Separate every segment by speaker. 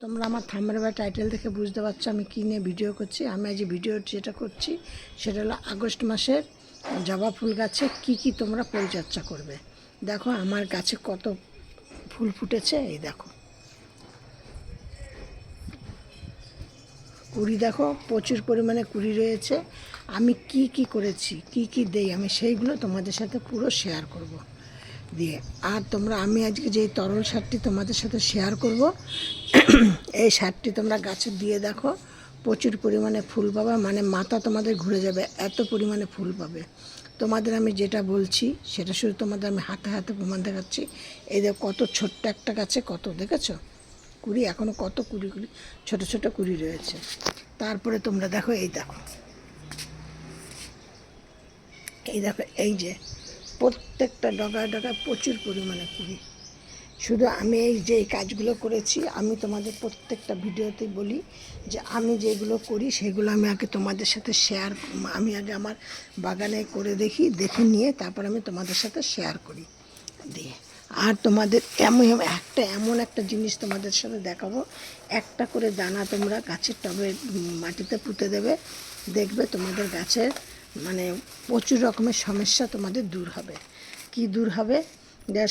Speaker 1: তোমরা আমার থাম্বনেল বা টাইটেল দেখে বুঝতে পারছো আমি কী নিয়ে ভিডিও করছি। আমি আজ ভিডিও যেটা করছি সেটা হলো আগস্ট মাসের জবা ফুল গাছে কি তোমরা পরিচর্যা করবে। দেখো আমার গাছে কত ফুল ফুটেছে, এই দেখো কুড়ি, দেখো প্রচুর পরিমাণে কুড়ি রয়েছে। আমি কি করেছি, কি দেই, আমি সেইগুলো তোমাদের সাথে পুরো শেয়ার করব দিয়ে। আর তোমরা, আমি আজকে যে তরল সারটি তোমাদের সাথে শেয়ার করব, এই সারটি তোমরা গাছে দিয়ে দেখো, প্রচুর পরিমাণে ফুল পাবে, মানে মাথা তোমাদের ঘুরে যাবে, এত পরিমাণে ফুল পাবে। তোমাদের আমি যেটা বলছি সেটা শুধু তোমাদের আমি হাতে হাতে প্রমাণ দেখাচ্ছি। এই দেখো কত ছোট্ট একটা গাছে কত দেখেছো কুড়ি, এখনও কত কুড়ি ছোট ছোট কুড়ি রয়েছে। তারপরে তোমরা দেখো, এই দেখো এই যে প্রত্যেকটা ডগায় ডগায় প্রচুর পরিমাণে কুড়ি। শুধু আমি এই যে এই কাজগুলো করেছি, আমি তোমাদের প্রত্যেকটা ভিডিওতেই বলি যে আমি যেগুলো করি সেগুলো আমি আগে তোমাদের সাথে শেয়ার, আমি আগে আমার বাগানে করে দেখে নিয়ে তারপর আমি তোমাদের সাথে শেয়ার করি দিয়ে। আর তোমাদের এমন একটা জিনিস তোমাদের সাথে দেখাবো, একটা করে দানা তোমরা গাছের টবে মাটিতে পুঁতে দেবে, দেখবে তোমাদের গাছের মানে প্রচুর রকমের সমস্যা তোমাদের দূর হবে। কি দূর হবে?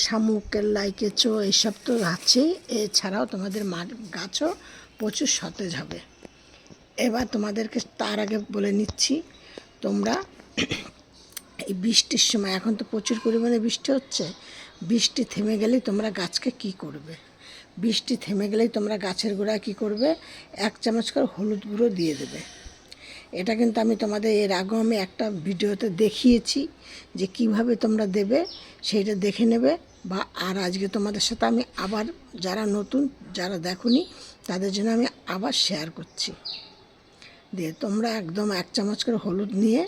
Speaker 1: শামুক, কেল্লাই, কেঁচো এইসব তো আছেই, এছাড়াও তোমাদের গাছও প্রচুর সতেজ হবে। এবার তোমাদেরকে তার আগে বলে নিচ্ছি, তোমরা এই বৃষ্টির সময়, এখন তো প্রচুর পরিমাণে বৃষ্টি হচ্ছে, বৃষ্টি থেমে গেলেই তোমরা গাছকে কি করবে, বৃষ্টি থেমে গেলেই তোমরা গাছের গোড়ায় কী করবে, 1 চামচ করে হলুদ গুঁড়ো দিয়ে দেবে। এটা কিন্তু আমি তোমাদের এর আগেও আমি একটা ভিডিওতে দেখিয়েছি যে কিভাবে তোমরা দেবে, সেইটা দেখে নেবে। বা আর আজকে তোমাদের সাথে আমি আবার, যারা নতুন, যারা দেখোনি তাদের জন্য আমি আবার শেয়ার করছি। দিয়ে তোমরা একদম 1 চামচ করে হলুদ নিয়ে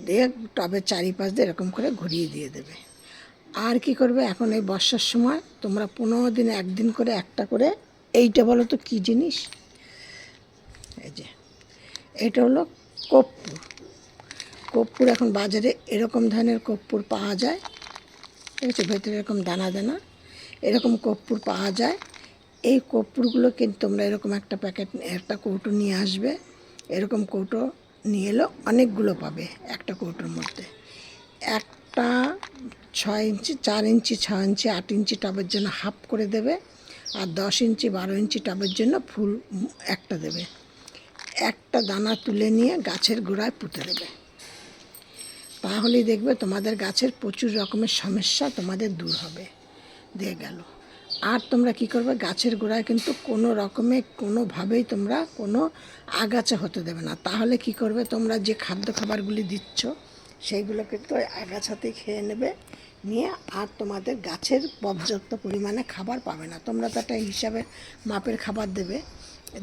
Speaker 1: দিয়ে টবের চারিপাশ দিয়ে এরকম করে ঘুরিয়ে দিয়ে দেবে। আর কি করবে, এখন এই বর্ষার সময় তোমরা 15 দিনে একদিন করে একটা করে, এইটা বলো তো কী জিনিস, এই যে এটা হলো কর্পূর। কর্পূর এখন বাজারে এরকম ধরনের কর্পূর পাওয়া যায়, ঠিক আছে, ভেতরে এরকম দানা দানা এরকম কর্পূর পাওয়া যায়। এই কর্পূরগুলো কিন্তু তোমরা এরকম একটা প্যাকেট, একটা কৌটো নিয়ে আসবে। এরকম কৌটো নিয়ে এলো, অনেকগুলো পাবে একটা কৌটোর মধ্যে। একটা 6 ইঞ্চি, 4 ইঞ্চি, 6 ইঞ্চি, 8 ইঞ্চি টবের জন্য হাফ করে দেবে, আর 10 ইঞ্চি, 12 ইঞ্চি টবের জন্য ফুল একটা দেবে। একটা দানা তুলে নিয়ে গাছের গোড়ায় পুঁতে দেবে, তাহলেই দেখবে তোমাদের গাছের প্রচুর রকমের সমস্যা তোমাদের দূর হবে। দিয়ে গেল। আর তোমরা কি করবে, গাছের গোড়ায় কিন্তু কোনো রকমে কোনোভাবেই তোমরা কোনো আগাছা হতে দেবে না। তাহলে কি করবে, তোমরা যে খাদ্য খাবারগুলি দিচ্ছ সেইগুলো কিন্তু আগাছাতেই খেয়ে নেবে নিয়ে, আর তোমাদের গাছের পর্যাপ্ত পরিমাণে খাবার পাবে না। তোমরা তো একটা হিসাবে মাপের খাবার দেবে,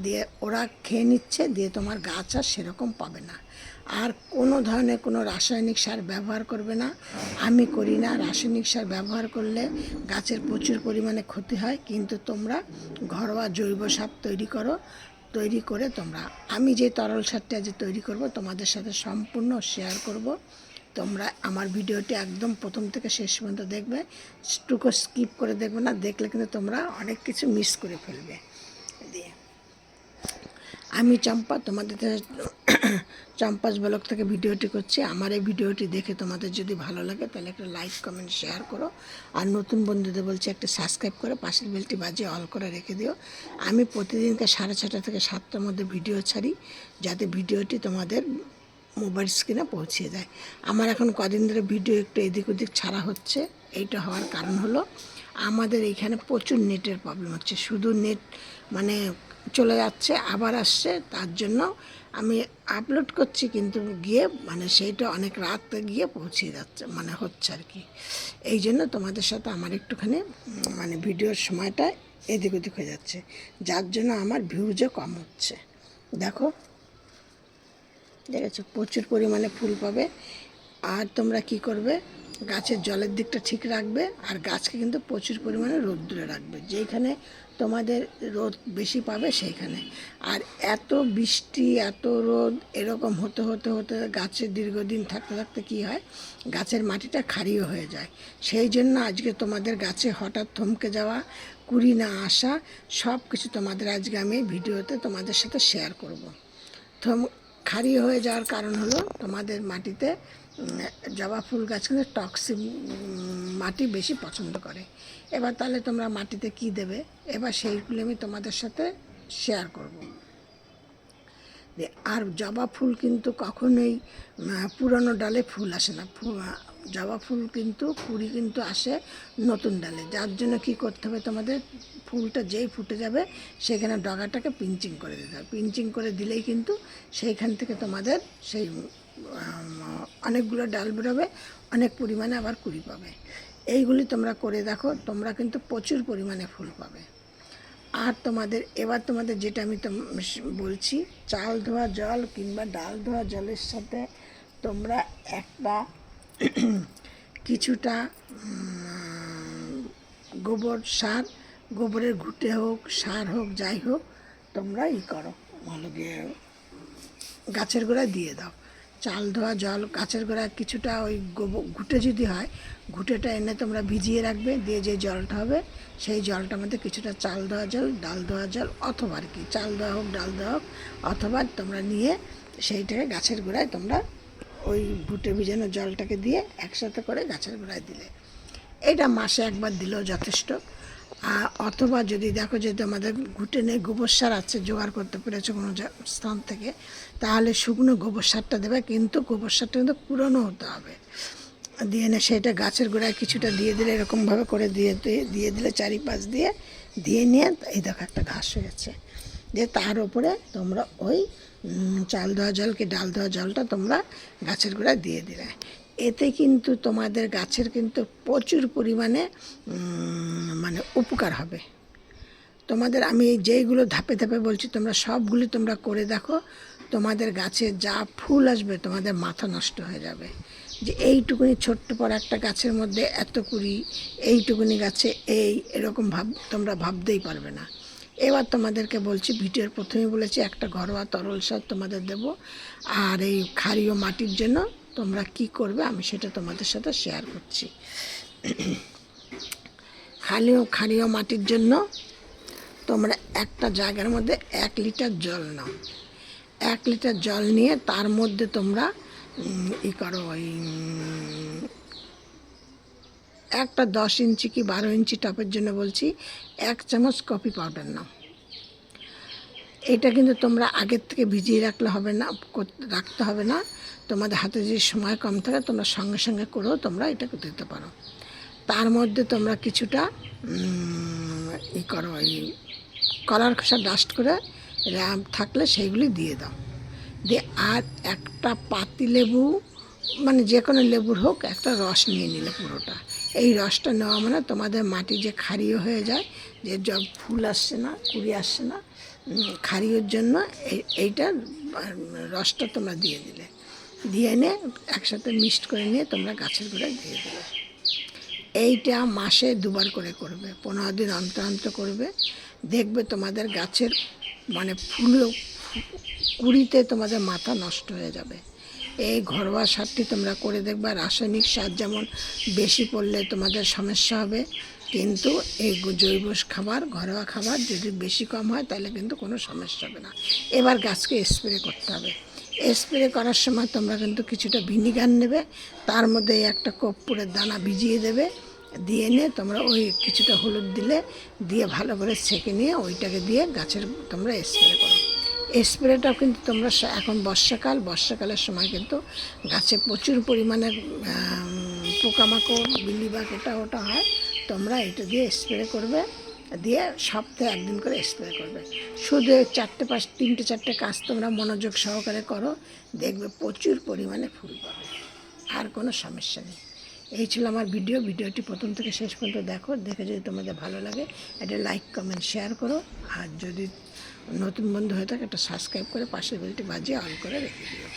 Speaker 1: দিয়ে ওরা খেয়ে নিচ্ছে, দিয়ে তোমার গাছ আর সেরকম পাবে না। আর কোনো ধরনের কোনো রাসায়নিক সার ব্যবহার করবে না, আমি করি না। রাসায়নিক সার ব্যবহার করলে গাছের প্রচুর পরিমাণে ক্ষতি হয়, কিন্তু তোমরা ঘরোয়া জৈব সার তৈরি করে তোমরা, আমি যে তরল সারটা আজ তৈরি করব তোমাদের সাথে সম্পূর্ণ শেয়ার করব। তোমরা আমার ভিডিওটি একদম প্রথম থেকে শেষ পর্যন্ত দেখবে, একটুকু স্কিপ করে দেখবে না, দেখলে কিন্তু তোমরা অনেক কিছু মিস করে ফেলবে। দিয়ে আমি চম্পা, তোমাদের চম্পাস ব্লগ থেকে ভিডিওটি করছি। আমার এই ভিডিওটি দেখে তোমাদের যদি ভালো লাগে তাহলে একটা লাইক, কমেন্ট, শেয়ার করো। আর নতুন বন্ধুদের বলছি একটা সাবস্ক্রাইব করে পাশের বেলটি বাজিয়ে অল করে রেখে দিও। আমি প্রতিদিনকে 6:30 থেকে 7টার মধ্যে ভিডিও ছাড়ি, যাতে ভিডিওটি তোমাদের মোবাইল স্ক্রিনে পৌঁছে যায়। আমার এখন কদিন ধরে ভিডিও একটু এদিক ওদিক ছাড়া হচ্ছে। এইটা হওয়ার কারণ হলো আমাদের এইখানে প্রচুর নেটের প্রবলেম হচ্ছে, শুধু নেট মানে চলে যাচ্ছে আবার আসছে, তার জন্য আমি আপলোড করছি কিন্তু গিয়ে মানে সেইটা অনেক রাত গিয়ে পৌঁছে যাচ্ছে, মানে হচ্ছে আর কি। এই জন্য তোমাদের সাথে আমার একটুখানি মানে ভিডিওর সময়টা এদিক ওদিক হয়ে যাচ্ছে, যার জন্য আমার ভিউজও কম হচ্ছে। দেখো, দেখেছো প্রচুর পরিমাণে ফুল পাবে। আর তোমরা কি করবে, গাছের জলের দিকটা ঠিক রাখবে, আর গাছকে কিন্তু প্রচুর পরিমাণে রোদ্দুরে রাখবে। যেখানে তোমাদের রোদ বেশি পাবে সেইখানে। আর এত বৃষ্টি এত রোদ এরকম হতে হতে হতে গাছের দীর্ঘদিন থাকতে থাকতে কী হয়, গাছের মাটিটা ক্ষারীয় হয়ে যায়। সেই জন্য আজকে তোমাদের গাছে হঠাৎ থমকে যাওয়া, কুড়ি না আসা, সব কিছু তোমাদের আজকে আমি ভিডিওতে তোমাদের সাথে শেয়ার করব। ক্ষারীয় হয়ে যাওয়ার কারণ হলো তোমাদের মাটিতে জবা ফুল গাছ কিন্তু টক্সিক মাটি বেশি পছন্দ করে। এবার তাহলে তোমরা মাটিতে কি দেবে, এবার সেইগুলো আমি তোমাদের সাথে শেয়ার করব। আর জবা ফুল কিন্তু কখনোই পুরনো ডালে ফুল আসে না। জবা ফুল কিন্তু কুড়ি কিন্তু আসে নতুন ডালে। যার জন্য কী করতে হবে, তোমাদের ফুলটা যেই ফুটে যাবে সেখানে ডগাটাকে পিঞ্চিং করে দিতে হবে। পিঞ্চিং করে দিলেই কিন্তু সেইখান থেকে তোমাদের সেই অনেকগুলো ডাল বেরোবে, অনেক পরিমাণে আবার কুড়ি পাবে। এইগুলি তোমরা করে দেখো, তোমরা কিন্তু প্রচুর পরিমাণে ফুল পাবে। আর এবার তোমাদের যেটা আমি বলছি, চাল ধোয়া জল কিংবা ডাল ধোয়া জলের সাথে তোমরা একটা কিছুটা গোবর সার, গোবরের ঘুঁটে হোক, সার হোক, যাই হোক, তোমরা করো, ভালো গিয়ে গাছের গোড়ায় দিয়ে দাও। চাল ধোয়া জল গাছের গোড়ায় কিছুটা ওই ঘুঁটে যদি হয়, ঘুঁটেটা এনে তোমরা ভিজিয়ে রাখবে, দিয়ে যে জলটা হবে সেই জলটার মধ্যে কিছুটা চাল ধোয়া জল, ডাল ধোয়া জল, অথবা আর কি চাল ধোয়া হোক ডাল ধোয়া হোক, অথবা তোমরা নিয়ে সেইটাকে গাছের গোড়ায় তোমরা ওই ঘুঁটে ভিজানো জলটাকে দিয়ে একসাথে করে গাছের গোড়ায় দিলে, এটা মাসে একবার দিলেও যথেষ্ট। অথবা যদি দেখো যে তোমাদের ঘুঁটে নেই, গোবর সার আছে, জোগাড় করতে পেরেছো কোনো স্থান থেকে, তাহলে শুকনো গোবর সারটা দেবে, কিন্তু গোবর সারটা কিন্তু পুরনো হতে হবে। দিয়ে এনে সেইটা গাছের গোড়ায় কিছুটা দিয়ে দিলে, এরকমভাবে করে দিয়ে দিলে চারিপাশ দিয়ে নিয়ে এই দেখো একটা ঘাস হয়েছে, দিয়ে তার উপরে তোমরা ওই চাল ধোয়া জল কি ডাল ধোয়া জলটা তোমরা গাছের গোড়ায় দিয়ে দিলে। এতে কিন্তু তোমাদের গাছের কিন্তু প্রচুর পরিমাণে মানে উপকার হবে। তোমাদের আমি যেইগুলো ধাপে ধাপে বলছি তোমরা সবগুলি তোমরা করে দেখো, তোমাদের গাছে যা ফুল আসবে তোমাদের মাথা নষ্ট হয়ে যাবে, যে এইটুকুনি ছোট্ট পর একটা গাছের মধ্যে এত কুড়ি, এইটুকুনি গাছে এরকম তোমরা ভাবতেই পারবে না। এবার তোমাদেরকে বলছি, ভিডিওর প্রথমেই বলেছি একটা ঘরোয়া তরল সার তোমাদের দেব। আর এই ক্ষারীয় মাটির জন্য তোমরা কি করবে আমি সেটা তোমাদের সাথে শেয়ার করছি। ক্ষারীয় মাটির জন্য তোমরা একটা জায়গার মধ্যে 1 লিটার জল নাও। 1 লিটার জল নিয়ে তার মধ্যে তোমরা করো, ওই একটা 10 ইঞ্চি কি 12 ইঞ্চি টপের জন্য বলছি, 1 চামচ কফি পাউডার নাও। এটা কিন্তু তোমরা আগের থেকে ভিজিয়ে রাখতে হবে না। তোমাদের হাতে যদি সময় কম থাকে তোমরা সঙ্গে সঙ্গে করেও তোমরা এটা দিতে পারো। তার মধ্যে তোমরা কিছুটা করো, ওই কলার খোসা ডাস্ট করে থাকলে সেইগুলি দিয়ে দাও। দিয়ে আর একটা পাতিলেবু, মানে যে কোনো লেবুর হোক, একটা রস নিয়ে নিলে পুরোটা। এই রসটা নেওয়া মানে তোমাদের মাটি যে ক্ষারীয় হয়ে যায়, যে ফুল আসছে না, কুড়ি আসছে না, ক্ষারীয়র জন্য এইটা রসটা তোমরা দিয়ে দিলে, দিয়ে এনে একসাথে মিক্সড করে নিয়ে তোমরা গাছের গোড়ায় দিয়ে দেবে। এইটা মাসে 2 বার করে করবে, 15 দিন অন্তর অন্তর করবে। দেখবে তোমাদের গাছের মানে কুড়িতে তোমাদের মাথা নষ্ট হয়ে যাবে। এই ঘরোয়া সারটি তোমরা করে দেখবে। রাসায়নিক সার যেমন বেশি পড়লে তোমাদের সমস্যা হবে, কিন্তু এই জৈব খাবার, ঘরোয়া খাবার যদি বেশি কম হয় তাহলে কিন্তু কোনো সমস্যা হবে না। এবার গাছকে স্প্রে করতে হবে। স্প্রে করার সময় তোমরা কিন্তু কিছুটা ভিনিগার নেবে, তার মধ্যে একটা কর্পূরের দানা ভিজিয়ে দেবে, দিয়ে নিয়ে তোমরা ওই কিছুটা হলুদ দিয়ে ভালো করে ছেঁকে নিয়ে ওইটাকে দিয়ে গাছের তোমরা স্প্রে করো। স্প্রেটাও কিন্তু তোমরা এখন বর্ষাকালের সময় কিন্তু গাছে প্রচুর পরিমাণে পোকামাকড়, বিলিবাগ ওটা হয়। তোমরা এটা দিয়ে স্প্রে করবে, দিয়ে সপ্তাহে 1 দিন করে স্প্রে করবে। শুধু 3-4টে কাজ তোমরা মনোযোগ সহকারে করো, দেখবে প্রচুর পরিমাণে ফুল পাবে, আর কোনো সমস্যা নেই। এই ছিল আমার ভিডিওটি প্রথম থেকে শেষ পর্যন্ত দেখে যদি তোমাদের ভালো লাগে একটা লাইক কমেন্ট শেয়ার করো। আর যদি নতুন বন্ধু হয়ে থাকে একটা সাবস্ক্রাইব করে পাশের বেলটি বাজিয়ে অন করে রেখে দিও।